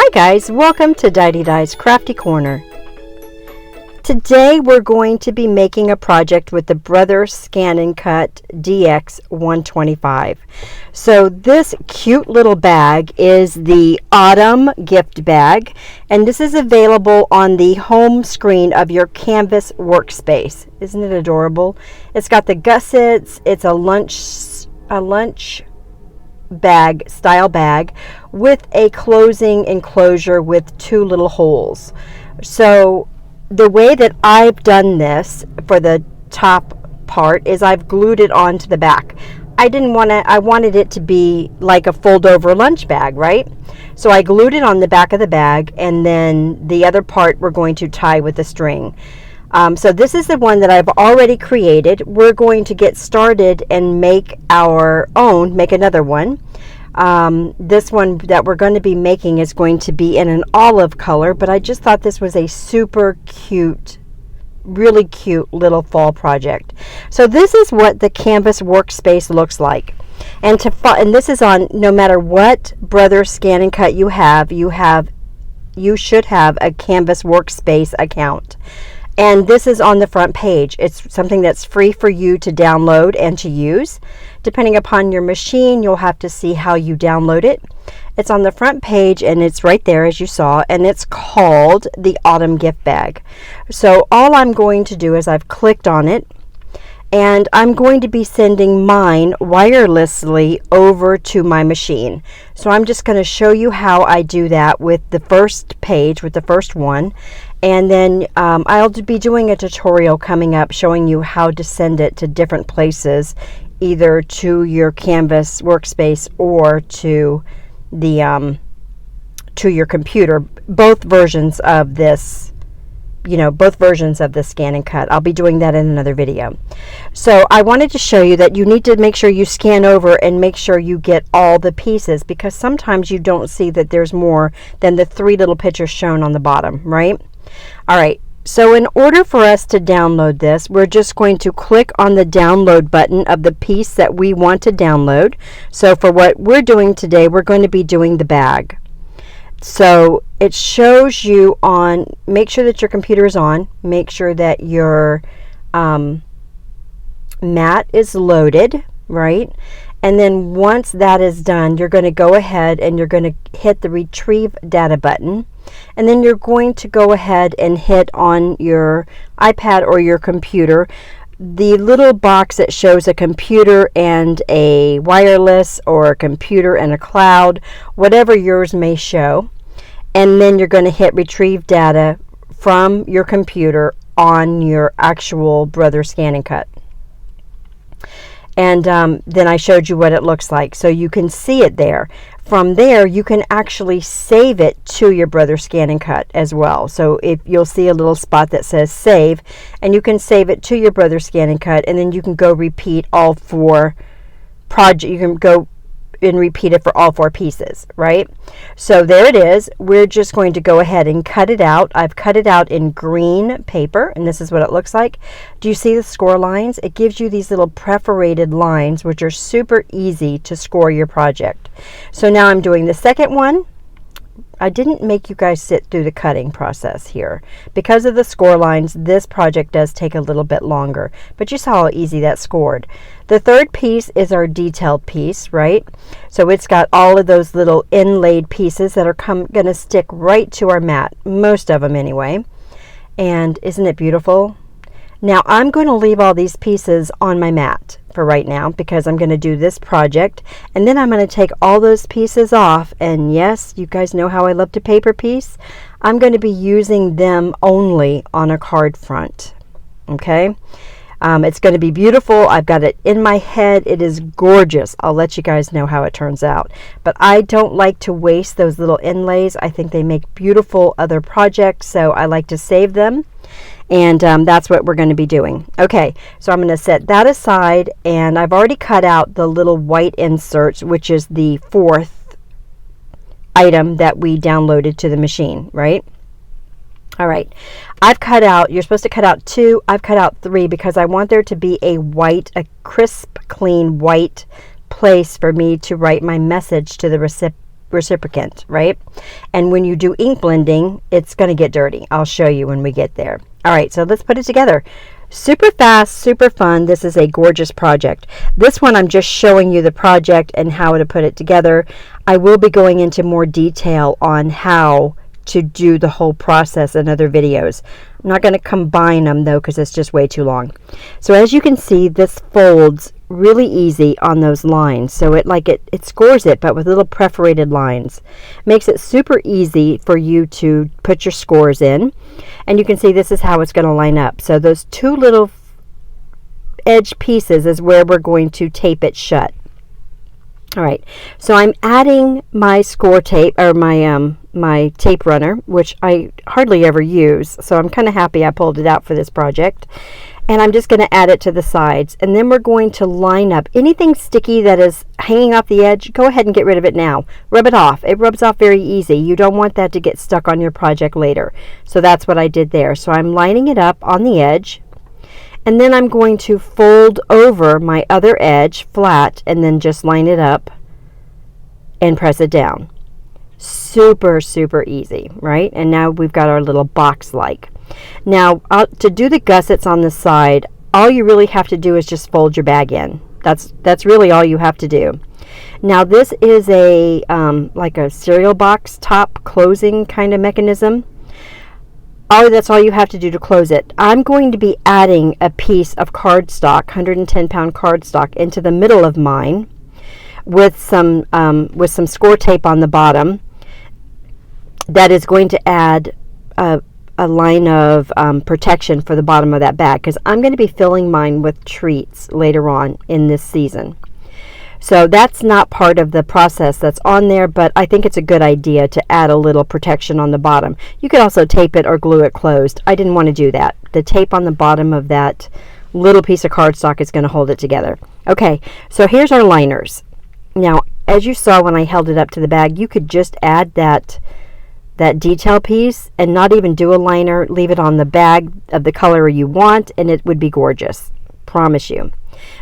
Hi guys, welcome to Didedi's Crafty Corner. Today we're going to be making a project with the Brother Scan and Cut DX 125. So this cute little bag is the autumn gift bag, and this is available on the home screen of your Canvas workspace. Isn't it adorable? It's got the gussets, it's a lunch bag style bag with a closing enclosure with two little holes. So the way that I've done this for the top part is I've glued it onto the back. I wanted it to be like a fold over lunch bag, right? So I glued it on the back of the bag, and then the other part we're going to tie with a string. So this is the one that I've already created. We're going to get started and make another one. This one that we're going to be making is going to be in an olive color, but I just thought this was a super cute, really cute little fall project. So this is what the Canvas workspace looks like. And this is on, no matter what Brother Scan and Cut you should have a Canvas workspace account. And this is on the front page. It's something that's free for you to download and to use. Depending upon your machine, you'll have to see how you download it. It's on the front page, and it's right there as you saw, and it's called the Autumn Gift Bag. So all I'm going to do is I've clicked on it, and I'm going to be sending mine wirelessly over to my machine. So I'm just going to show you how I do that with the first page, with the first one. And then I'll be doing a tutorial coming up showing you how to send it to different places, either to your Canvas workspace or to the to your computer. Both versions of this, both versions of the Scan and Cut. I'll be doing that in another video. So I wanted to show you that you need to make sure you scan over and make sure you get all the pieces, because sometimes you don't see that there's more than the three little pictures shown on the bottom, right? All right, so in order for us to download this, we're just going to click on the download button of the piece that we want to download. So for what we're doing today, we're going to be doing the bag. So it shows you on, make sure that your computer is on, make sure that your mat is loaded, right? And then once that is done, you're going to go ahead and you're going to hit the Retrieve Data button. And then you're going to go ahead and hit on your iPad or your computer the little box that shows a computer and a wireless, or a computer and a cloud, whatever yours may show. And then you're going to hit Retrieve Data from your computer on your actual Brother Scan and Cut. And then I showed you what it looks like, so you can see it there. From there, you can actually save it to your Brother Scan and Cut as well. So if you'll see a little spot that says Save, and you can save it to your Brother Scan and Cut, and then you can go repeat all four projects. You can go and repeat it for all four pieces, right? So there it is. We're just going to go ahead and cut it out. I've cut it out in green paper, and this is what it looks like. Do you see the score lines? It gives you these little perforated lines, which are super easy to score your project. So now I'm doing the second one. I didn't make you guys sit through the cutting process here. Because of the score lines, this project does take a little bit longer, but you saw how easy that scored. The third piece is our detailed piece, right? So it's got all of those little inlaid pieces that are going to stick right to our mat, most of them anyway. And isn't it beautiful? Now I'm going to leave all these pieces on my mat for right now, because I'm going to do this project, and then I'm going to take all those pieces off. And yes, you guys know how I love to paper piece. I'm going to be using them only on a card front. Okay, it's going to be beautiful. I've got it in my head. It is gorgeous. I'll let you guys know how it turns out, but I don't like to waste those little inlays. I think they make beautiful other projects, so I like to save them. And that's what we're going to be doing. Okay, so I'm going to set that aside, and I've already cut out the little white inserts, which is the fourth item that we downloaded to the machine, right? All right, I've cut out, you're supposed to cut out 2, I've cut out 3 because I want there to be a crisp, clean white place for me to write my message to the reciprocant, right? And when you do ink blending, it's going to get dirty. I'll show you when we get there. All right, so let's put it together. Super fast, super fun. This is a gorgeous project. This one I'm just showing you the project and how to put it together. I will be going into more detail on how to do the whole process in other videos. I'm not going to combine them though because it's just way too long. So as you can see, this folds really easy on those lines. So it scores it, but with little perforated lines. Makes it super easy for you to put your scores in. And you can see this is how it's going to line up. So those two little edge pieces is where we're going to tape it shut. All right, so I'm adding my score tape, or my tape runner, which I hardly ever use, so I'm kind of happy I pulled it out for this project. And I'm just going to add it to the sides, and then we're going to line up anything sticky that is hanging off the edge. Go ahead and get rid of it now. Rub it off. It rubs off very easy. You don't want that to get stuck on your project later. So that's what I did there. So I'm lining it up on the edge, and then I'm going to fold over my other edge flat and then just line it up and press it down. Super, super easy, right? And now we've got our little box-like. Now, to do the gussets on the side, all you really have to do is just fold your bag in. That's really all you have to do. Now, this is a like a cereal box top closing kind of mechanism. That's all you have to do to close it. I'm going to be adding a piece of cardstock, 110-pound cardstock, into the middle of mine with some score tape on the bottom. That is going to add a line of protection for the bottom of that bag, because I'm going to be filling mine with treats later on in this season. So that's not part of the process that's on there, but I think it's a good idea to add a little protection on the bottom. You could also tape it or glue it closed. I didn't want to do that. The tape on the bottom of that little piece of cardstock is going to hold it together. Okay, so here's our liners. Now, as you saw when I held it up to the bag, you could just add that detail piece and not even do a liner. Leave it on the bag of the color you want, and it would be gorgeous. Promise you.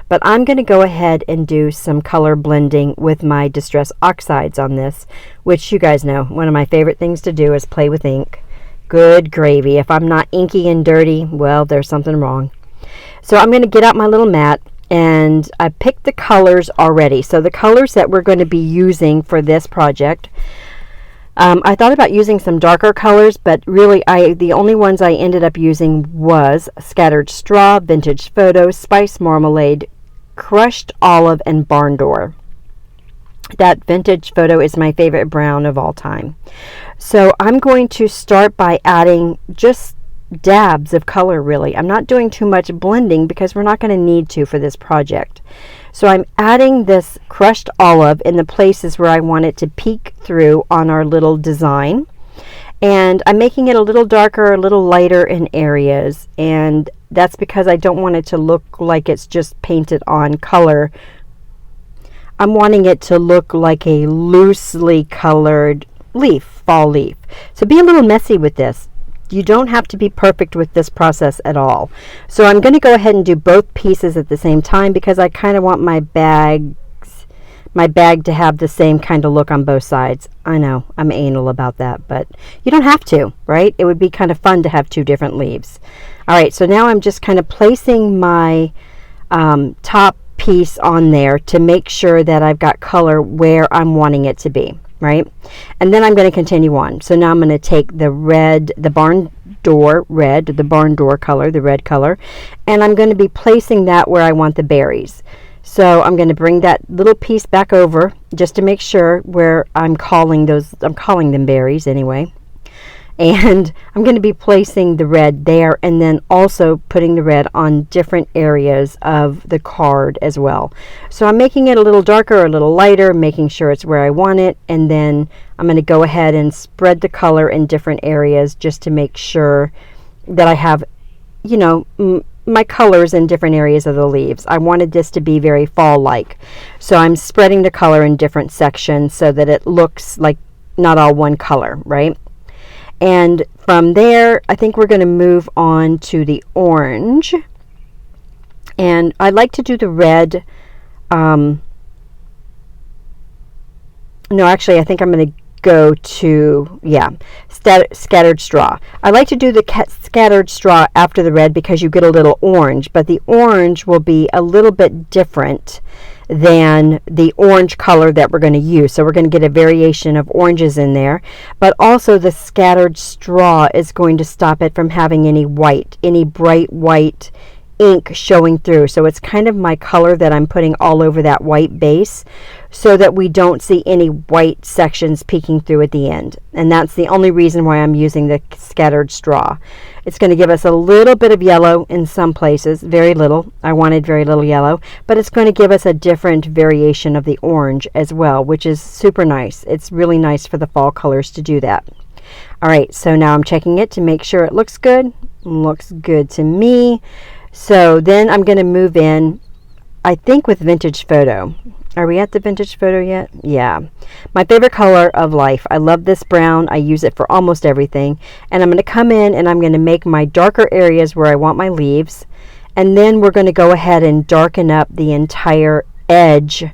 But I'm going to go ahead and do some color blending with my Distress Oxides on this, which you guys know, one of my favorite things to do is play with ink. Good gravy. If I'm not inky and dirty, well, there's something wrong. So I'm going to get out my little mat, and I picked the colors already. So the colors that we're going to be using for this project, I thought about using some darker colors, but really the only ones I ended up using was Scattered Straw, Vintage Photo, Spice Marmalade, Crushed Olive, and Barn Door. That Vintage Photo is my favorite brown of all time. So I'm going to start by adding just dabs of color, really. I'm not doing too much blending because we're not going to need to for this project. So I'm adding this crushed olive in the places where I want it to peek through on our little design. And I'm making it a little darker, a little lighter in areas. And that's because I don't want it to look like it's just painted on color. I'm wanting it to look like a loosely colored leaf, fall leaf. So be a little messy with this. You don't have to be perfect with this process at all. So I'm going to go ahead and do both pieces at the same time because I kind of want my bag to have the same kind of look on both sides. I know, I'm anal about that, but you don't have to, right? It would be kind of fun to have two different leaves. All right, so now I'm just kind of placing my top piece on there to make sure that I've got color where I'm wanting it to be. Right? And then I'm going to continue on. So now I'm going to take the red, the barn door red, the barn door color, the red color, and I'm going to be placing that where I want the berries. So I'm going to bring that little piece back over just to make sure where I'm calling them berries anyway. And I'm going to be placing the red there and then also putting the red on different areas of the card as well. So I'm making it a little darker or a little lighter, making sure it's where I want it, and then I'm going to go ahead and spread the color in different areas just to make sure that I have, you know, my colors in different areas of the leaves. I wanted this to be very fall-like. So I'm spreading the color in different sections so that it looks like not all one color, right? And from there, I think we're going to move on to the orange. And I like to do the red no, actually, I think I'm going to go to, yeah, scattered straw. I like to do the scattered straw after the red because you get a little orange, but the orange will be a little bit different than the orange color that we're going to use. So we're going to get a variation of oranges in there, but also the scattered straw is going to stop it from having any white, any bright white ink showing through. So it's kind of my color that I'm putting all over that white base so that we don't see any white sections peeking through at the end. And that's the only reason why I'm using the scattered straw. It's going to give us a little bit of yellow in some places, very little. I wanted very little yellow, but it's going to give us a different variation of the orange as well, which is super nice. It's really nice for the fall colors to do that. All right, so now I'm checking it to make sure it looks good. Looks good to me. So then I'm going to move in, I think, with Vintage Photo. Are we at the Vintage Photo yet? Yeah. My favorite color of life. I love this brown. I use it for almost everything. And I'm going to come in and I'm going to make my darker areas where I want my leaves. And then we're going to go ahead and darken up the entire edge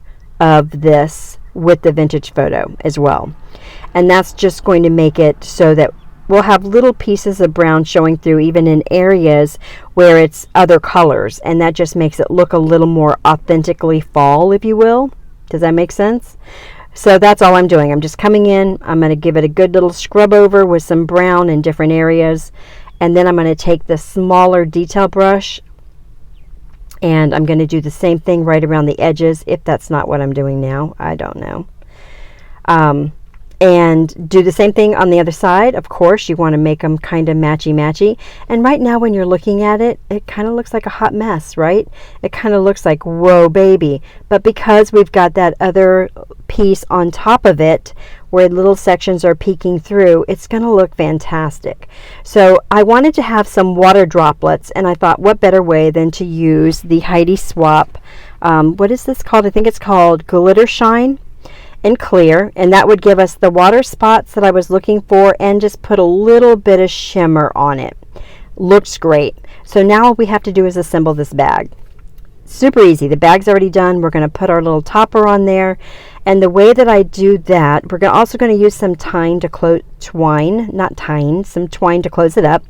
of this with the Vintage Photo as well. And that's just going to make it so that we'll have little pieces of brown showing through even in areas where it's other colors, and that just makes it look a little more authentically fall, if you will. Does that make sense? So that's all I'm doing. I'm just coming in, I'm going to give it a good little scrub over with some brown in different areas, and then I'm going to take the smaller detail brush and I'm going to do the same thing right around the edges, if that's not what I'm doing now. I don't know. And do the same thing on the other side. Of course, you want to make them kind of matchy-matchy. And right now when you're looking at it, it kind of looks like a hot mess, right? It kind of looks like, whoa, baby. But because we've got that other piece on top of it, where little sections are peeking through, it's going to look fantastic. So I wanted to have some water droplets, and I thought, what better way than to use the Heidi Swap, what is this called? I think it's called Glitter Shine in clear, and that would give us the water spots that I was looking for and just put a little bit of shimmer on it. Looks great. So now all we have to do is assemble this bag. Super easy. The bag's already done. We're going to put our little topper on there, and the way that I do that, we're also going to use some twine to close it up.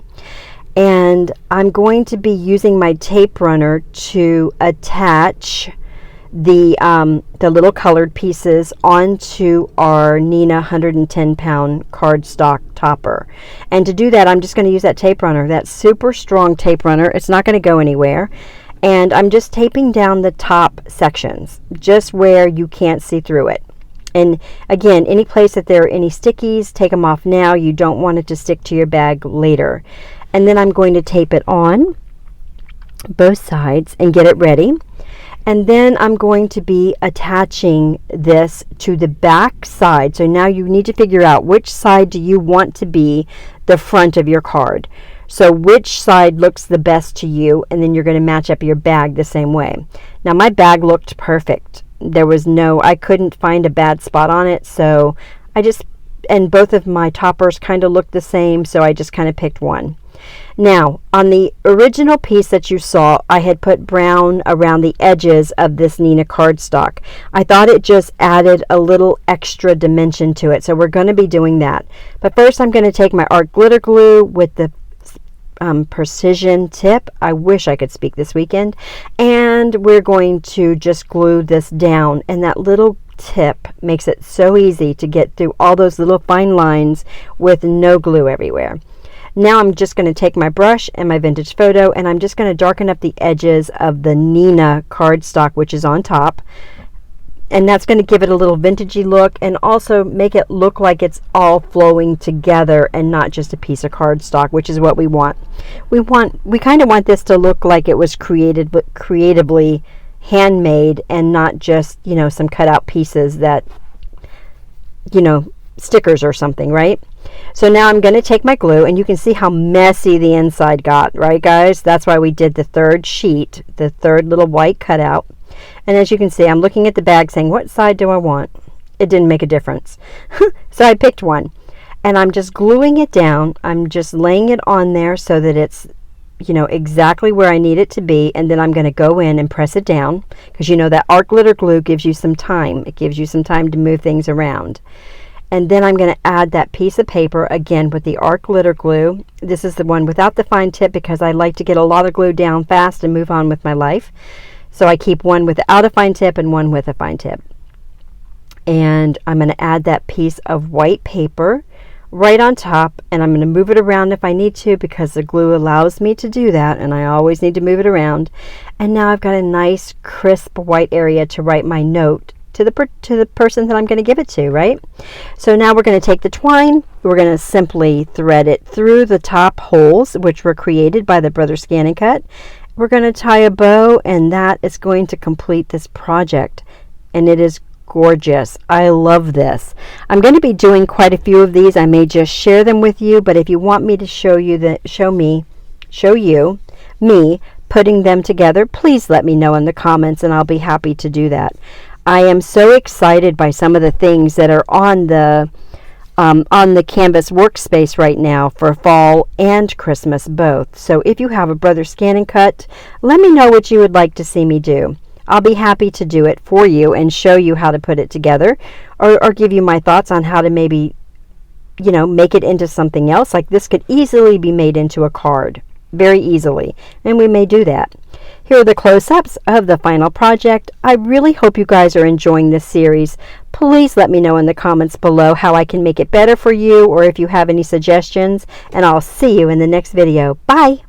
And I'm going to be using my tape runner to attach the little colored pieces onto our Nina 110-pound cardstock topper. And to do that, I'm just going to use that tape runner, that super strong tape runner. It's not going to go anywhere. And I'm just taping down the top sections, just where you can't see through it. And again, any place that there are any stickies, take them off now. You don't want it to stick to your bag later. And then I'm going to tape it on both sides and get it ready. And then I'm going to be attaching this to the back side. So now you need to figure out which side do you want to be the front of your card. So which side looks the best to you, and then you're going to match up your bag the same way. Now my bag looked perfect. I couldn't find a bad spot on it, so and both of my toppers kind of looked the same, so I just kind of picked one. Now, on the original piece that you saw, I had put brown around the edges of this Nina cardstock. I thought it just added a little extra dimension to it, so we're going to be doing that. But first, I'm going to take my art glitter glue with the precision tip. I wish I could speak this weekend. And we're going to just glue this down, and that little tip makes it so easy to get through all those little fine lines with no glue everywhere. Now I'm just going to take my brush and my Vintage Photo, and I'm just going to darken up the edges of the Nina cardstock, which is on top. And that's going to give it a little vintagey look and also make it look like it's all flowing together and not just a piece of cardstock, which is what we want. We kind of want this to look like it was creatively handmade and not just, some cutout pieces that, stickers or something, right? So now I'm going to take my glue, and you can see how messy the inside got, right guys? That's why we did the third sheet, the third little white cutout. And as you can see, I'm looking at the bag saying, what side do I want? It didn't make a difference. So I picked one, and I'm just gluing it down. I'm just laying it on there so that it's you know, exactly where I need it to be, and then I'm going to go in and press it down, because you know that art glitter glue gives you some time. It gives you some time to move things around. And then I'm going to add that piece of paper again with the art glitter glue. This is the one without the fine tip because I like to get a lot of glue down fast and move on with my life. So I keep one without a fine tip and one with a fine tip. And I'm going to add that piece of white paper right on top, and I'm going to move it around if I need to, because the glue allows me to do that, and I always need to move it around. And now I've got a nice crisp white area to write my note to the person that I'm going to give it to, right? So now we're going to take the twine, we're going to simply thread it through the top holes, which were created by the Brother Scan & Cut. We're going to tie a bow, and that is going to complete this project, and it is gorgeous. I love this. I'm going to be doing quite a few of these. I may just share them with you, but if you want me to show you me putting them together, please let me know in the comments, and I'll be happy to do that. I am so excited by some of the things that are on the Canvas workspace right now for fall and Christmas both. So if you have a Brother Scan & Cut, let me know what you would like to see me do. I'll be happy to do it for you and show you how to put it together, or give you my thoughts on how to maybe, you know, make it into something else. Like this could easily be made into a card, very easily, and we may do that. Here are the close-ups of the final project. I really hope you guys are enjoying this series. Please let me know in the comments below how I can make it better for you, or if you have any suggestions, and I'll see you in the next video. Bye!